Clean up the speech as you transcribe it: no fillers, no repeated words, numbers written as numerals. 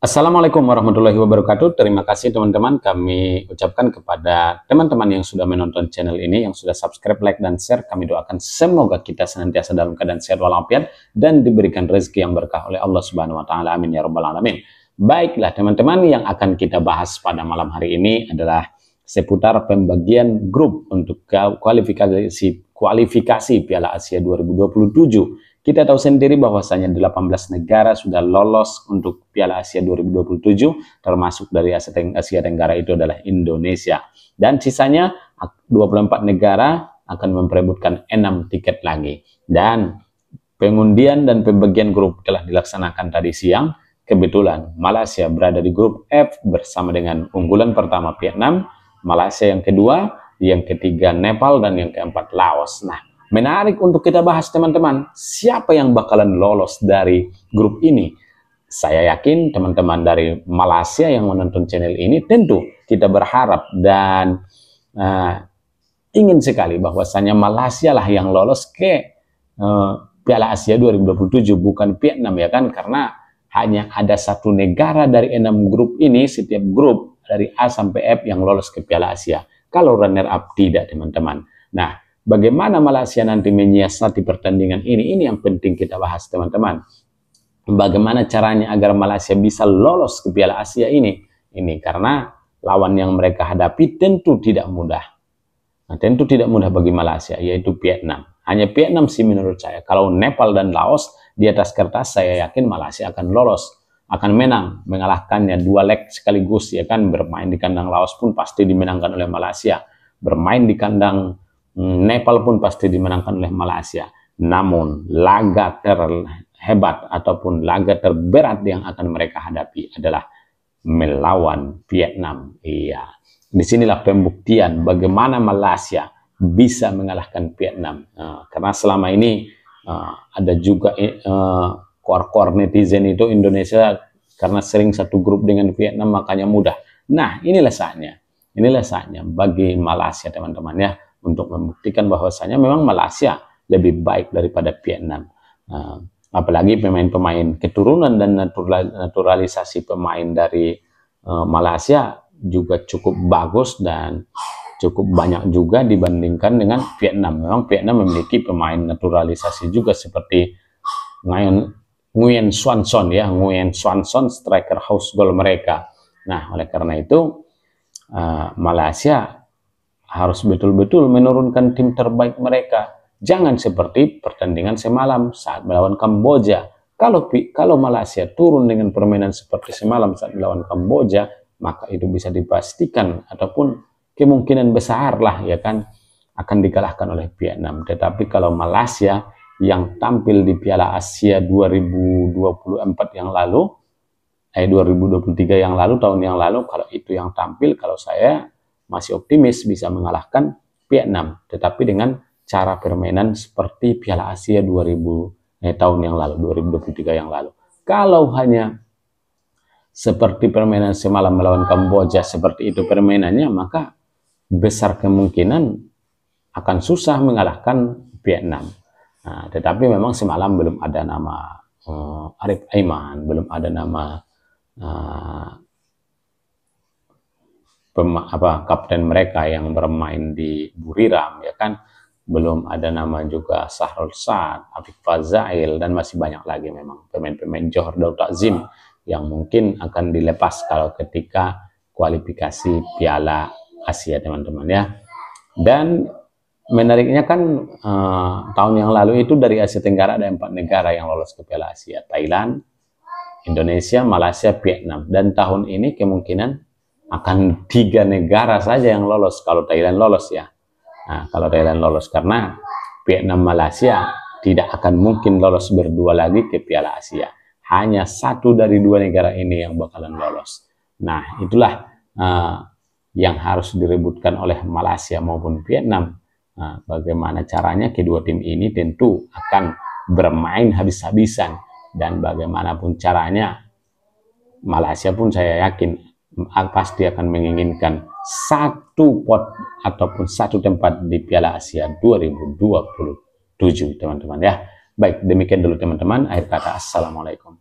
Assalamualaikum warahmatullahi wabarakatuh. Terima kasih teman-teman kami ucapkan kepada teman-teman yang sudah menonton channel ini, yang sudah subscribe, like, dan share. Kami doakan semoga kita senantiasa dalam keadaan sehat walafiat dan diberikan rezeki yang berkah oleh Allah Subhanahu wa taala. Amin ya rabbal alamin. Baiklah teman-teman, yang akan kita bahas pada malam hari ini adalah seputar pembagian grup untuk kualifikasi Piala Asia 2027. Kita tahu sendiri bahwasanya 18 negara sudah lolos untuk Piala Asia 2027, termasuk dari Asia Tenggara itu adalah Indonesia. Dan sisanya 24 negara akan memperebutkan 6 tiket lagi. Dan pengundian dan pembagian grup telah dilaksanakan tadi siang. Kebetulan Malaysia berada di grup F bersama dengan unggulan pertama Vietnam, Malaysia yang kedua, yang ketiga Nepal, dan yang keempat Laos. Nah, menarik untuk kita bahas teman-teman, siapa yang bakalan lolos dari grup ini. Saya yakin teman-teman dari Malaysia yang menonton channel ini tentu kita berharap dan ingin sekali bahwasanya Malaysia lah yang lolos ke Piala Asia 2027, bukan Vietnam ya kan, karena hanya ada satu negara dari 6 grup ini, setiap grup dari A sampai F yang lolos ke Piala Asia. Kalau runner up tidak teman-teman. Nah, bagaimana Malaysia nanti menyiasati pertandingan ini yang penting kita bahas teman-teman. Bagaimana caranya agar Malaysia bisa lolos ke Piala Asia ini karena lawan yang mereka hadapi tentu tidak mudah. Nah, tentu tidak mudah bagi Malaysia, yaitu Vietnam. Hanya Vietnam sih menurut saya. Kalau Nepal dan Laos di atas kertas saya yakin Malaysia akan lolos, akan menang, mengalahkannya 2 leg sekaligus ya kan. Bermain di kandang Laos pun pasti dimenangkan oleh Malaysia. Bermain di kandang Nepal pun pasti dimenangkan oleh Malaysia. Namun laga terhebat ataupun laga terberat yang akan mereka hadapi adalah melawan Vietnam. Iya, disinilah pembuktian bagaimana Malaysia bisa mengalahkan Vietnam. Karena selama ini ada juga core netizen itu Indonesia karena sering satu grup dengan Vietnam makanya mudah. Nah, inilah saatnya bagi Malaysia teman-teman ya, untuk membuktikan bahwasanya memang Malaysia lebih baik daripada Vietnam. Apalagi pemain-pemain keturunan dan naturalisasi pemain dari Malaysia juga cukup bagus dan cukup banyak juga dibandingkan dengan Vietnam. Memang Vietnam memiliki pemain naturalisasi juga seperti Nguyen Xuan Son ya, Nguyen Xuan Son striker house goal mereka. Nah, oleh karena itu Malaysia harus betul-betul menurunkan tim terbaik mereka. Jangan seperti pertandingan semalam saat melawan Kamboja. Kalau Malaysia turun dengan permainan seperti semalam saat melawan Kamboja, maka itu bisa dipastikan ataupun kemungkinan besar lah ya kan akan dikalahkan oleh Vietnam. Tetapi kalau Malaysia yang tampil di Piala Asia 2024 yang lalu, 2023 yang lalu, tahun yang lalu, kalau itu yang tampil, kalau saya masih optimis bisa mengalahkan Vietnam, tetapi dengan cara permainan seperti Piala Asia tahun yang lalu, 2023 yang lalu. Kalau hanya seperti permainan semalam melawan Kamboja, seperti itu permainannya, maka besar kemungkinan akan susah mengalahkan Vietnam. Nah, tetapi memang semalam belum ada nama Arif Aiman, belum ada nama kapten mereka yang bermain di Buriram ya kan, belum ada nama juga Sahrul Saad, Afif Fazail, dan masih banyak lagi memang pemain-pemain Johor Darul Takzim yang mungkin akan dilepas kalau ketika kualifikasi Piala Asia teman-teman ya. Dan menariknya kan tahun yang lalu itu dari Asia Tenggara ada 4 negara yang lolos ke Piala Asia, Thailand, Indonesia, Malaysia, Vietnam. Dan tahun ini kemungkinan akan 3 negara saja yang lolos kalau Thailand lolos ya. Nah, kalau Thailand lolos, karena Vietnam, Malaysia tidak akan mungkin lolos berdua lagi ke Piala Asia. Hanya 1 dari 2 negara ini yang bakalan lolos. Nah, itulah yang harus direbutkan oleh Malaysia maupun Vietnam. Nah, bagaimana caranya kedua tim ini tentu akan bermain habis-habisan, dan bagaimanapun caranya Malaysia pun saya yakin pasti akan menginginkan satu pot ataupun satu tempat di Piala Asia 2027 teman-teman ya. Baik, demikian dulu teman-teman. Akhir kata, assalamualaikum.